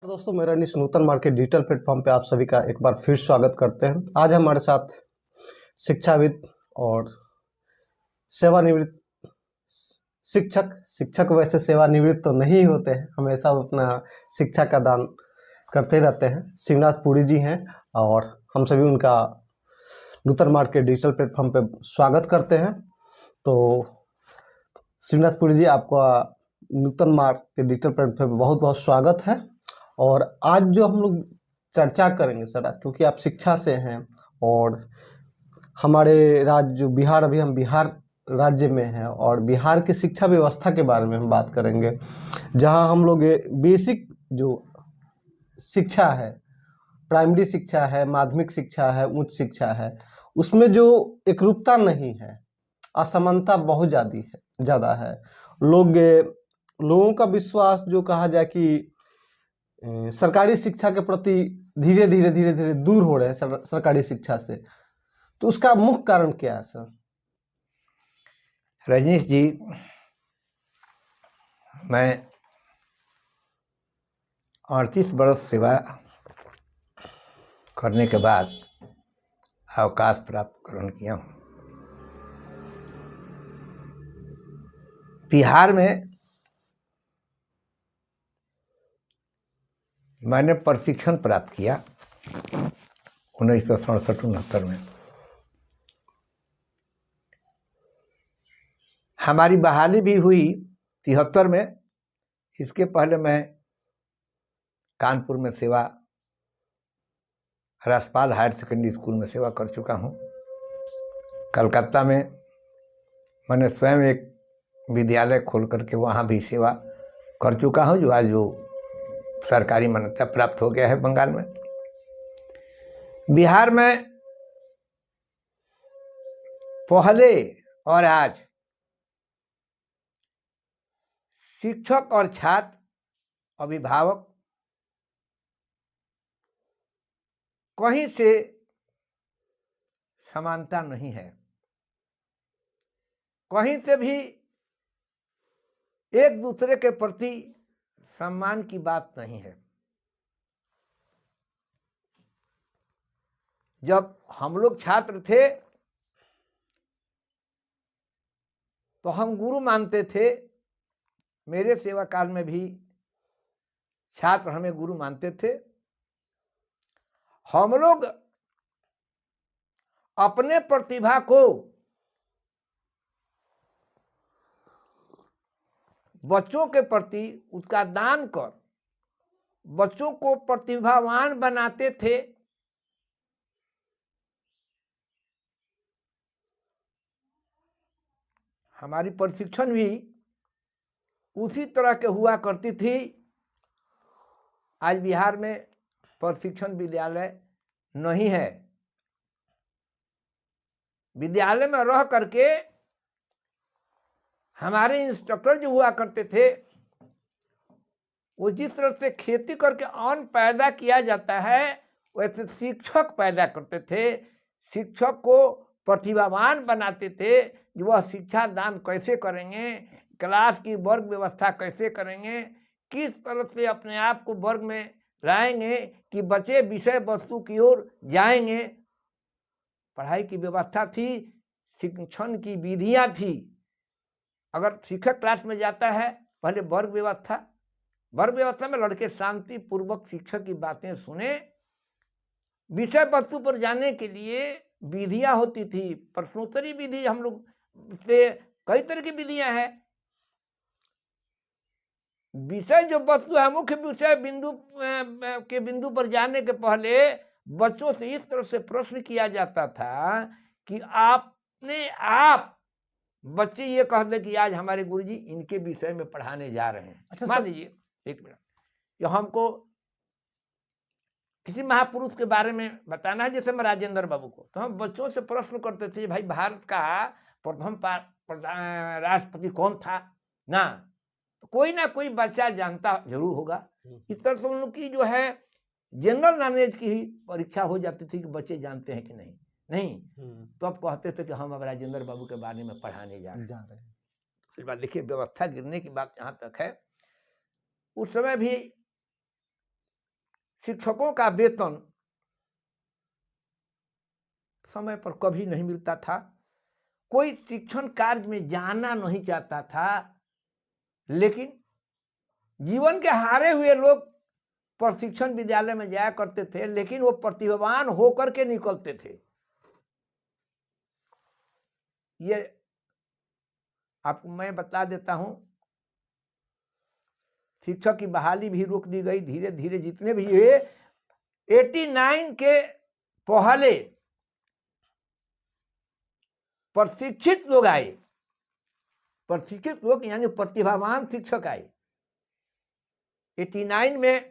दोस्तों, मेरा इस नूतन मार्केट डिजिटल प्लेटफॉर्म पे आप सभी का एक बार फिर स्वागत करते हैं। आज हमारे साथ शिक्षाविद और सेवानिवृत्त शिक्षक वैसे सेवानिवृत्त तो नहीं होते हैं, हमेशा वो अपना शिक्षा का दान करते रहते हैं। शिवनाथ पुरी जी हैं और हम सभी उनका नूतन मार्केट डिजिटल प्लेटफॉर्म पे स्वागत करते हैं। तो शिवनाथ पुरी जी, आपका नूतन मार्केट डिजिटल प्लेटफॉर्म पे बहुत बहुत स्वागत है। और आज जो हम लोग चर्चा करेंगे सर, क्योंकि आप शिक्षा से हैं और हमारे राज्य जो बिहार, अभी हम बिहार राज्य में हैं और बिहार की शिक्षा व्यवस्था के बारे में हम बात करेंगे, जहां हम लोग बेसिक जो शिक्षा है, प्राइमरी शिक्षा है, माध्यमिक शिक्षा है, उच्च शिक्षा है, उसमें जो एकरूपता नहीं है, असमानता बहुत ज़्यादा है। लोगों का विश्वास जो कहा जाए कि सरकारी शिक्षा के प्रति धीरे धीरे दूर हो रहे हैं सरकारी शिक्षा से, तो उसका मुख्य कारण क्या है सर? रजनीश जी, मैं 38 बरस सेवा करने के बाद अवकाश प्राप्त ग्रहण किया हूँ। बिहार में मैंने प्रशिक्षण प्राप्त किया 1967-69 में। हमारी बहाली भी हुई 73 में। इसके पहले मैं कानपुर में सेवा, राजपाल हायर सेकेंडरी स्कूल में सेवा कर चुका हूँ। कलकत्ता में मैंने स्वयं एक विद्यालय खोल करके वहाँ भी सेवा कर चुका हूँ, जो आज सरकारी मान्यता प्राप्त हो गया है बंगाल में। बिहार में पहले और आज शिक्षक और छात्र, अभिभावक कहीं से समानता नहीं है। कहीं से भी एक दूसरे के प्रति सम्मान की बात नहीं है। जब हम लोग छात्र थे तो हम गुरु मानते थे। मेरे सेवा काल में भी छात्र हमें गुरु मानते थे। हम लोग अपने प्रतिभा को बच्चों के प्रति उसका दान कर बच्चों को प्रतिभावान बनाते थे। हमारी प्रशिक्षण भी उसी तरह के हुआ करती थी। आज बिहार में प्रशिक्षण विद्यालय नहीं है। विद्यालय में रह करके हमारे इंस्ट्रक्टर जो हुआ करते थे, वो जिस तरह से खेती करके अन्न पैदा किया जाता है, वैसे शिक्षक पैदा करते थे। शिक्षक को प्रतिभावान बनाते थे, जो वह शिक्षा दान कैसे करेंगे, क्लास की वर्ग व्यवस्था कैसे करेंगे, किस तरह से अपने आप को वर्ग में लाएंगे कि बच्चे विषय वस्तु की ओर जाएंगे। पढ़ाई की व्यवस्था थी, शिक्षण की विधियां थी। अगर शिक्षक क्लास में जाता है, पहले वर्ग व्यवस्था में लड़के शांति पूर्वक शिक्षक की बातें सुने। विषय वस्तु पर जाने के लिए विधियां होती थी, प्रश्नोत्तरी विधि। हम लोग से कई तरह की विधियां हैं। विषय जो वस्तु है, मुख्य विषय बिंदु पर जाने के पहले बच्चों से इस तरह से प्रश्न किया जाता था कि आपने आप बच्चे ये कह दे कि आज हमारे गुरुजी इनके विषय में पढ़ाने जा रहे हैं। अच्छा, मान लीजिए, एक मिनट, जो हमको किसी महापुरुष के बारे में बताना है, जैसे मैं राजेंद्र बाबू को, तो हम बच्चों से प्रश्न करते थे, भाई भारत का प्रथम राष्ट्रपति कौन था ना? तो कोई ना कोई बच्चा जानता जरूर होगा। इस तरह से उन लोग की जो है जनरल नॉलेज की ही परीक्षा हो जाती थी कि बच्चे जानते हैं कि नहीं। तो अब कहते थे कि हम अब राजेंद्र बाबू के बारे में पढ़ाने जा रहे हैं। फिर बात देखिए, व्यवस्था गिरने की बात जहाँ तक है, उस समय भी शिक्षकों का वेतन समय पर कभी नहीं मिलता था, कोई शिक्षण कार्य में जाना नहीं चाहता था, लेकिन जीवन के हारे हुए लोग प्रशिक्षण विद्यालय में जाया करते थे, लेकिन वो प्रतिभावान होकर के निकलते थे। ये आपको मैं बता देता हूं, शिक्षक की बहाली भी रोक दी गई धीरे धीरे। जितने भी ये 89 के पहले प्रशिक्षित लोग आए, प्रशिक्षित लोग यानी प्रतिभावान शिक्षक आए। 89 में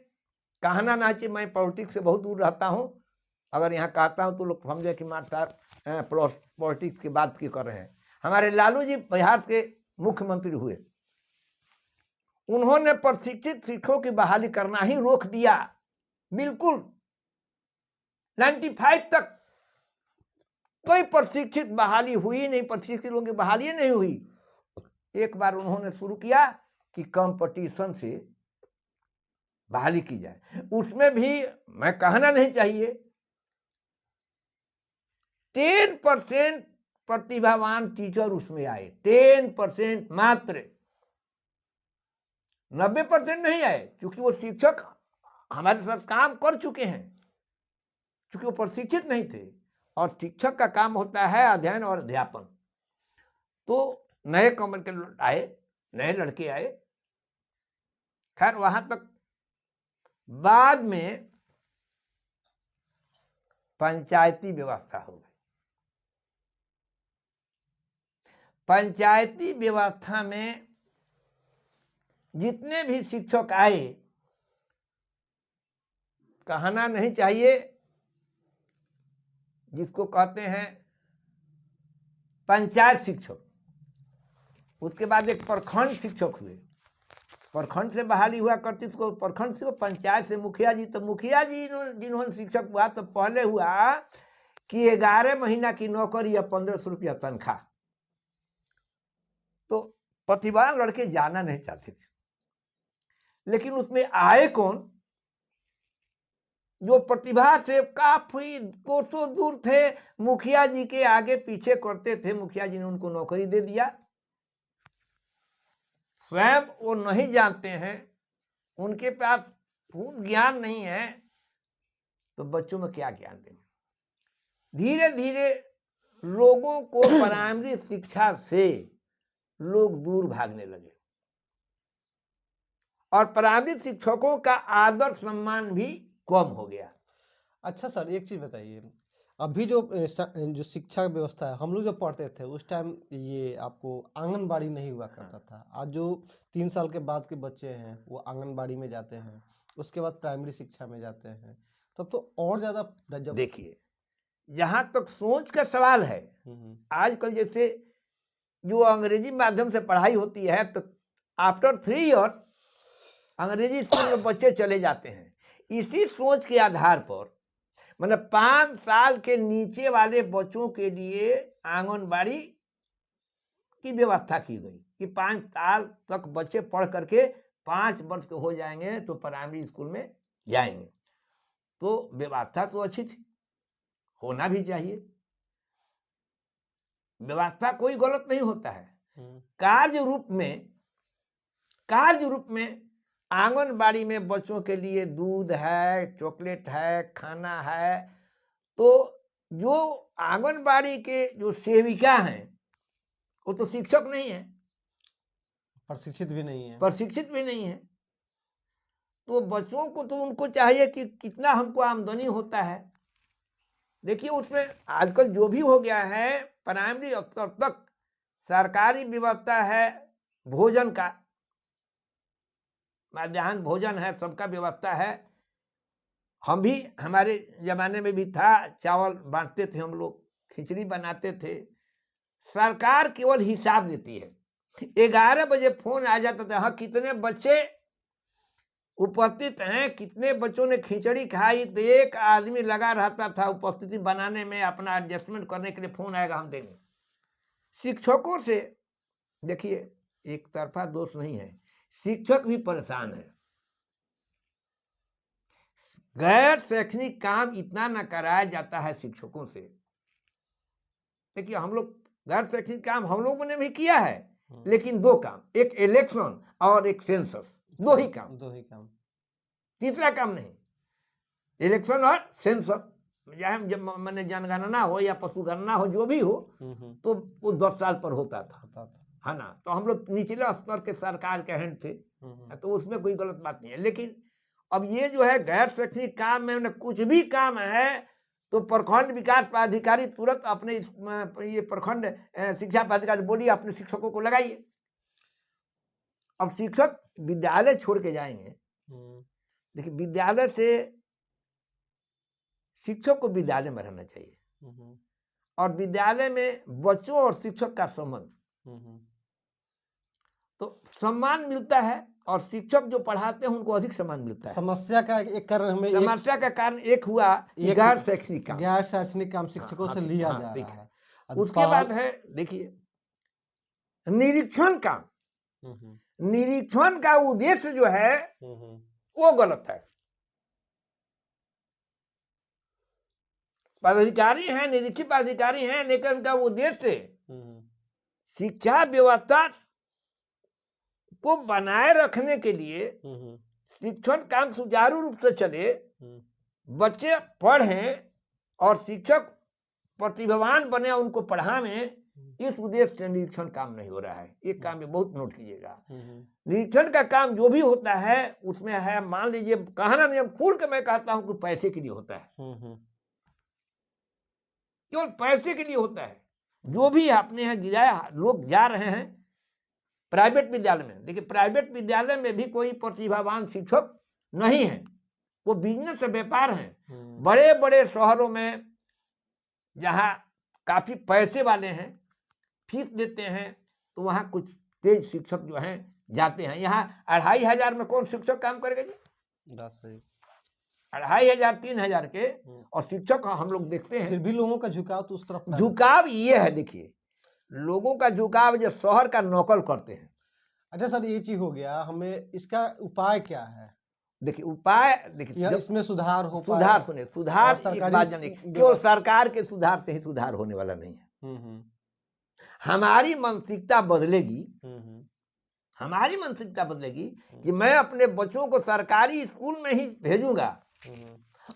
कहना ना चाहिए, मैं पॉलिटिक्स से बहुत दूर रहता हूं, अगर यहाँ कहता हूं तो लोग समझे कि मार साहब पॉलिटिक्स की बात की कर रहे हैं। हमारे लालू जी बिहार के मुख्यमंत्री हुए, उन्होंने प्रशिक्षित शिक्षकों की बहाली करना ही रोक दिया, बिल्कुल 95 तक कोई प्रशिक्षित बहाली हुई नहीं, प्रशिक्षित लोगों की बहाली नहीं हुई। एक बार उन्होंने शुरू किया कि कंपटीशन से बहाली की जाए, उसमें भी मैं कहना नहीं चाहिए 10% प्रतिभावान टीचर उसमें आए, 10% मात्र, 90% नहीं आए, क्योंकि वो शिक्षक हमारे साथ काम कर चुके हैं, क्योंकि वो प्रशिक्षित नहीं थे। और शिक्षक का काम होता है अध्ययन और अध्यापन। तो नए कमर के आए, नए लड़के आए, खैर वहां तक। बाद में पंचायती व्यवस्था हो गई। पंचायती व्यवस्था में जितने भी शिक्षक आए, कहना नहीं चाहिए, जिसको कहते हैं पंचायत शिक्षक, उसके बाद एक प्रखंड शिक्षक हुए, प्रखंड से बहाली हुआ करती थी, प्रखंड से पंचायत से मुखिया जी। तो मुखिया जी जिन्होंने शिक्षक हुआ तो पहले हुआ कि 11 महीना की नौकरी या 1500 रुपया तनख्वाह। तो प्रतिभावान लड़के जाना नहीं चाहते थे, लेकिन उसमें आए कौन? जो प्रतिभा से काफी कोसों दूर थे, मुखिया जी के आगे पीछे करते थे, मुखिया जी ने उनको नौकरी दे दिया। स्वयं वो नहीं जानते हैं, उनके पास खूब ज्ञान नहीं है, तो बच्चों में क्या ज्ञान देंगे। धीरे धीरे लोगों को प्राइमरी शिक्षा से लोग दूर भागने लगे, और प्राइमरी शिक्षकों का आदर सम्मान भी कम हो गया। अच्छा सर, एक चीज़ बताइए, अभी जो शिक्षा व्यवस्था है, हम लोग जब पढ़ते थे उस टाइम ये आपको आंगनबाड़ी नहीं हुआ करता था। आज जो 3 साल के बाद के बच्चे हैं वो आंगनबाड़ी में जाते हैं, उसके बाद प्राइमरी शिक्षा में जाते हैं, तब तो और ज़्यादा जब देखिए, जहां तक सोच का सवाल है, आजकल जैसे जो अंग्रेजी माध्यम से पढ़ाई होती है, तो आफ्टर 3 ईयर्स अंग्रेजी स्कूल में बच्चे चले जाते हैं। इसी सोच के आधार पर मतलब 5 साल के नीचे वाले बच्चों के लिए आंगनबाड़ी की व्यवस्था की गई कि 5 साल तक बच्चे पढ़ करके 5 वर्ष के हो जाएंगे तो प्राइमरी स्कूल में जाएंगे। तो व्यवस्था तो अच्छी थी, होना भी चाहिए, व्यवस्था कोई गलत नहीं होता है। कार्य रूप में आंगनबाड़ी में बच्चों के लिए दूध है, चॉकलेट है, खाना है। तो जो आंगनबाड़ी के जो सेविका हैं वो तो शिक्षक नहीं है, प्रशिक्षित भी नहीं है। तो बच्चों को तो उनको चाहिए कि कितना हमको आमदनी होता है। देखिए, उसमें आजकल जो भी हो गया है, प्राइमरी स्तर तक सरकारी व्यवस्था है, भोजन का, मध्याह्न भोजन है, सबका व्यवस्था है। हम भी, हमारे जमाने में भी था, चावल बांटते थे हम लोग, खिचड़ी बनाते थे। सरकार केवल हिसाब देती है। 11 बजे फोन आ जाता था, हाँ कितने बच्चे उपस्थित हैं, कितने बच्चों ने खिचड़ी खाई, तो एक आदमी लगा रहता था उपस्थिति बनाने में, अपना एडजस्टमेंट करने के लिए फोन आएगा हम देंगे। शिक्षकों से देखिए, एक तरफा दोष नहीं है, शिक्षक भी परेशान है। गैर शैक्षणिक काम इतना न कराया जाता है शिक्षकों से। देखिए हम लोग गैर शैक्षणिक काम हम लोगों ने भी किया है, लेकिन दो काम, एक इलेक्शन और एक सेंसस, दो ही काम, तीसरा काम नहीं। इलेक्शन और सेंसस, चाहे जब मैंने जनगणना हो या पशुगणना हो, जो भी हो, तो वो 10 साल पर होता था, है ना। तो हम लोग निचले स्तर के सरकार के हैंड थे, तो उसमें कोई गलत बात नहीं है। लेकिन अब ये जो है गैर शैक्षणिक काम में कुछ भी काम है तो प्रखंड विकास पदाधिकारी तुरंत अपने ये प्रखंड शिक्षा पदाधिकारी बोलिए अपने शिक्षकों को लगाइए। अब शिक्षक विद्यालय छोड़ के जाएंगे, देखिए विद्यालय से शिक्षक को विद्यालय में रहना चाहिए, और विद्यालय में बच्चों और शिक्षक का संबंध, तो सम्मान मिलता है, और शिक्षक जो पढ़ाते हैं उनको अधिक सम्मान मिलता है। समस्या का एक कारण हमें समस्या का कारण एक हुआ गैर शैक्षणिक काम शिक्षकों से लिया जा रहा है। उसके बाद है देखिए निरीक्षण काम। निरीक्षण का उद्देश्य जो है वो गलत है। पदाधिकारी हैं, निरीक्षित पदाधिकारी हैं, लेकिन उनका उद्देश्य शिक्षा व्यवस्था को बनाए रखने के लिए, शिक्षण काम सुचारू रूप से चले, बच्चे पढ़ें और शिक्षक प्रतिभावान बने, उनको पढ़ावें, इस उद्देश्य से निरीक्षण काम नहीं हो रहा है। एक काम में बहुत नोट कीजिएगा, निरीक्षण का काम जो भी होता है उसमें है, मान लीजिए कहना नहीं, खुल के मैं कहता हूं कि पैसे के लिए होता है, केवल पैसे के लिए होता है। जो भी आपने यहाँ गिराया, लोग जा रहे हैं प्राइवेट विद्यालय में, देखिए प्राइवेट विद्यालय में भी कोई प्रतिभावान शिक्षक नहीं है, वो बिजनेस से व्यापार हैं। बड़े बड़े शहरों में जहाँ काफी पैसे वाले हैं, फीस देते हैं, तो वहाँ कुछ तेज शिक्षक जो हैं जाते हैं। यहाँ 2500 में कौन शिक्षक काम करेगा जी? 2500 3000 के, और शिक्षक हम लोग देखते हैं। फिर भी लोगों का झुकाव तो उस तरफ, झुकाव ये है, देखिए लोगों का झुकाव जो शहर का नकल करते हैं। अच्छा सर, ये चीज हो गया, हमें इसका उपाय क्या है? देखिए उपाय, देखिए इसमें सुधार हो, सुधार सुने, सुधार एक बात जानिए, क्यों सरकार के सुधार से ही सुधार होने वाला नहीं है। हमारी मानसिकता बदलेगी, हमारी मानसिकता बदलेगी कि मैं अपने बच्चों को सरकारी स्कूल में ही भेजूंगा,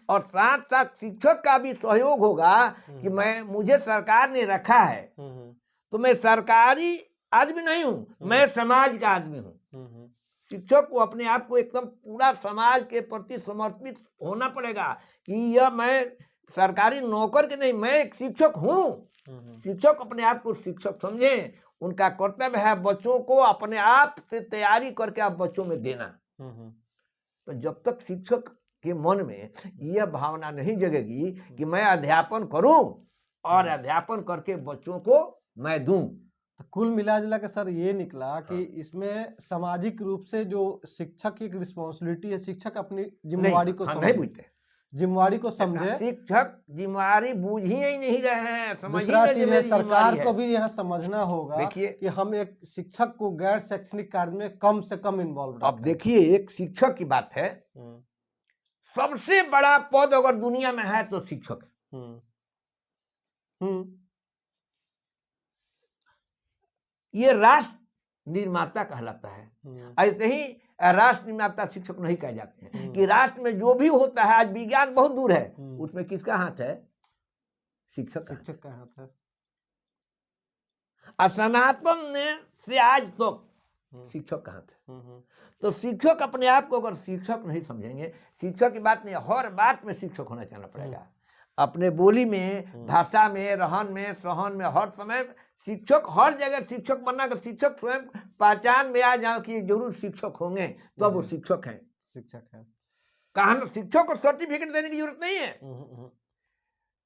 और साथ साथ शिक्षक का भी सहयोग होगा कि मुझे सरकार ने रखा है, तो मैं सरकारी आदमी नहीं हूं, मैं समाज का आदमी हूं। शिक्षक को अपने आप को एकदम पूरा समाज के प्रति समर्पित होना पड़ेगा कि यह मैं सरकारी नौकर के नहीं, मैं एक शिक्षक हूं। शिक्षक अपने आप को शिक्षक समझे, उनका कर्तव्य है बच्चों को अपने आप से तैयारी करके आप बच्चों में देना। तो जब तक शिक्षक के मन में यह भावना नहीं जगेगी कि मैं अध्यापन करूं और अध्यापन करके बच्चों को मैं दूं, तो कुल मिला जुला के सर ये निकला कि इसमें सामाजिक रूप से जो शिक्षक की एक रिस्पॉन्सिबिलिटी है, शिक्षक अपनी जिम्मेवारी को नहीं बुझते, जिम्मेवारी को समझे। शिक्षक जिम्मेवारी बूझ ही नहीं रहे हैं। दूसरा चीज है, सरकार को भी यह समझना होगा कि हम एक शिक्षक को गैर शैक्षणिक कार्य में कम से कम इन्वॉल्व। अब देखिए एक शिक्षक की बात है, सबसे बड़ा पद अगर दुनिया में है तो शिक्षक। ये राष्ट्र निर्माता कहलाता है। ऐसे ही राष्ट्र निर्माता शिक्षक नहीं कह जाते हैं कि राष्ट्र में जो भी होता है, आज विज्ञान बहुत दूर है, उसमें किसका हाथ है? शिक्षक का हाथ है। सनातन ने से आज तक शिक्षक का हाथ है। तो शिक्षक अपने आप को अगर शिक्षक नहीं समझेंगे, शिक्षक की बात नहीं, हर बात में शिक्षक होना चाहिए पड़ेगा। अपने बोली में, भाषा में, रहन में, सहन में, हर समय शिक्षक, हर जगह शिक्षक बनना। कि शिक्षक स्वयं पहचान में आ जाओ कि जरूर शिक्षक होंगे तो अब वो शिक्षक हैं। कहा शिक्षक को सर्टिफिकेट देने की जरूरत नहीं है।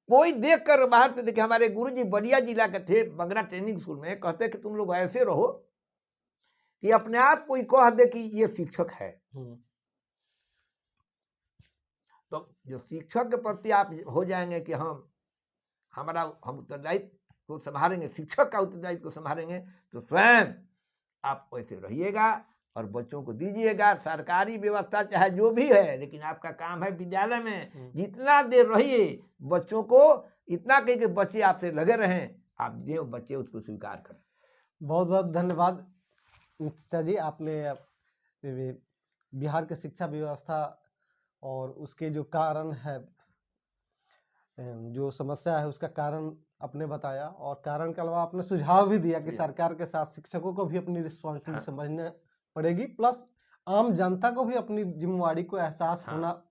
कोई देख कर बाहर से देखे, हमारे गुरुजी बलिया जिला के थे, बंगरा ट्रेनिंग स्कूल में, कहते कि तुम लोग ऐसे रहो कि अपने आप कोई कह दे कि ये शिक्षक है। तो जो शिक्षक के प्रति आप हो जाएंगे कि हम उत्तरदायित्व को संभालेंगे, शिक्षक का उत्तरदायित्व को संभालेंगे, तो स्वयं आप वैसे रहिएगा और बच्चों को दीजिएगा। सरकारी व्यवस्था चाहे जो भी है, लेकिन आपका काम है विद्यालय में जितना देर रहिए बच्चों को इतना कहिए कि बच्चे आपसे लगे रहें, आप जो बच्चे उसको स्वीकार करें। बहुत बहुत धन्यवाद चाचा जी, आपने बिहार के शिक्षा व्यवस्था और उसके जो कारण है, जो समस्या है उसका कारण आपने बताया, और कारण के अलावा आपने सुझाव भी दिया कि सरकार के साथ शिक्षकों को भी अपनी रिस्पॉन्सिबिलिटी समझने पड़ेगी, प्लस आम जनता को भी अपनी जिम्मेवारी को एहसास होना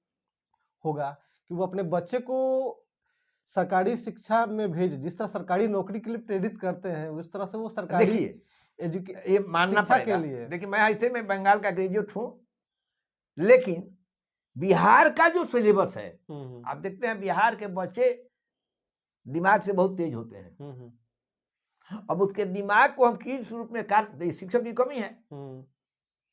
होगा कि वो अपने बच्चे को सरकारी शिक्षा में भेजे। जिस तरह सरकारी नौकरी के लिए प्रेरित करते हैं उस तरह से वो सरकारी ये मानना पड़ेगा के लिए। देखिए, मैं बंगाल का ग्रेजुएट हूँ, लेकिन बिहार का जो सिलेबस है, आप देखते हैं बिहार के बच्चे दिमाग से बहुत तेज होते हैं। अब उसके दिमाग को हम किस रूप में काट, शिक्षक की कमी है।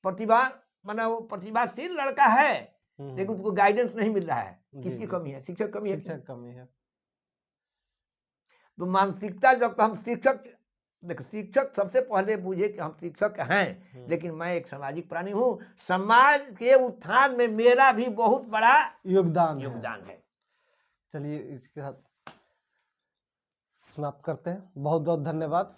प्रतिभा माना वो प्रतिभाशील लड़का है, लेकिन उसको गाइडेंस नहीं मिल रहा है। किसकी कमी है? शिक्षक कमी है। शिक्षक कमी है। तो मानसिकता जब हम शिक्षक, देखो शिक्षक सबसे पहले बुझे कि हम शिक्षक हैं, लेकिन मैं एक सामाजिक प्राणी हूँ, समाज के उत्थान में मेरा भी बहुत बड़ा योगदान है। चलिए इसके साथ समाप्त करते हैं। बहुत बहुत धन्यवाद।